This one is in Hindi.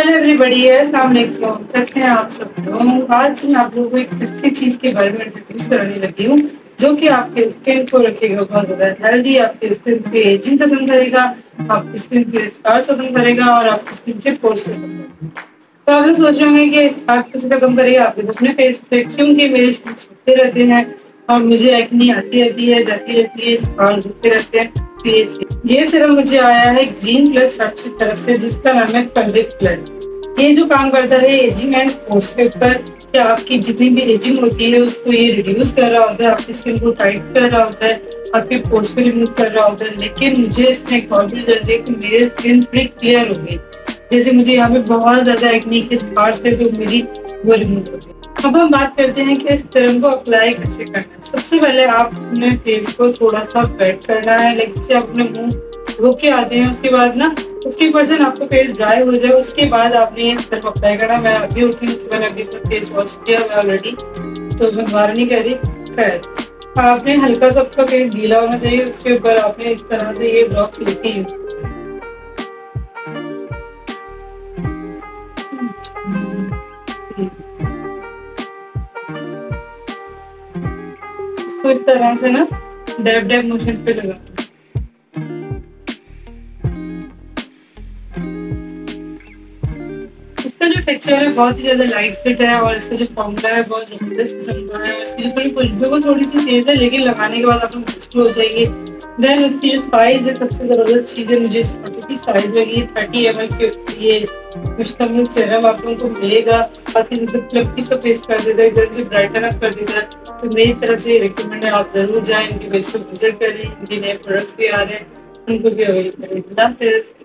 हेलो एवरीबॉडी, अस्सलाम वालेकुम। कैसे हैं आप सब लोग? आज मैं आप लोगों को एक ऐसी चीज़ के बारे में इंट्रोड्यूस कराने लगी हूँ जो कि आपके स्किन को रखेगा बहुत ज़्यादा हेल्दी, आपके स्किन से एजिंग खत्म करेगा, आपकी स्किन से स्कार्स खत्म करेगा और आपकी स्किन से पोर्स खत्म करेगा। तो आप लोग सोच रहे होंगे कि स्कार्स कैसे खत्म करेगा आपके अपने फेस पे, क्योंकि मेरे फेस होते रहते हैं और मुझे एक्नी आती रहती है, जाती रहती है, स्कार्स होते रहते हैं। ये सिर्फ मुझे आया है ग्रीन प्लस हर्ब्स की तरफ से, जिसका नाम है फंगिक प्लस। ये जो काम करता है एजिंग एंड पोर्स के ऊपर, कि आपकी जितनी भी एजिंग होती है उसको ये रिड्यूस कर रहा होता है, आपकी स्किन को टाइट कर रहा होता है, आपके पोर्स को रिमूव कर रहा होता है। लेकिन मुझे इसमें एक और भी रिजल्ट है कि मेरी स्किन थोड़ी क्लियर हो गई। जैसे मुझे यहाँ पे बहुत ज्यादा एक्नी के स्कार्स थे तो मेरी वो रिमूव हो गई। अब हम बात करते हैं कि इस सीरम को अप्लाई कैसे करना है। सबसे पहले आप अपने फेस को थोड़ा सा वेट करना है, लाइक जैसे आप अपने मुंह धो के आते हैं उसके बाद ना 50% आपका फेस ड्राई हो जाए, उसके बाद आपने ये सीरम अप्लाई करना। मैं अभी उठी हूँ तो मैंने अभी अपना फेस वॉश किया हुआ ऑलरेडी, तो मैं दोबारा नहीं कह रही। खैर, आपने हल्का सा आपका फेस गीला होना चाहिए, उसके ऊपर आपने इस तरह से ये ड्रॉप्स लिखी है। इसको इस तरह से ना डैब डैब मोशन पे लगा। इसका जो टेक्सचर है बहुत ही ज्यादा लाइट फिट है और इसका जो फॉर्मूला है बहुत जबरदस्त किस्म का है। उसकी जो पूरी खुशबू वो थोड़ी सी तेज है, लेकिन लगाने के बाद आप लोग खुशबू हो जाएंगे। देन उसकी जो साइज है, सबसे जबरदस्त चीज है मुझे इस फोटो की साइज लगी। 30 ml के ये मुश्तमिल सीरम आप लोगों को मिलेगा। बाकी एकदम फ्लफी सा फेस कर देता है, एकदम से ब्राइटन अप कर देता है। तो मेरी तरफ से रिकमेंड है आप जरूर जाएं, इनकी वेबसाइट विजिट करें। इनके नए प्रोडक्ट्स भी आ रहे हैं, उनको भी अवेल करें। अल्लाह हाफिज़।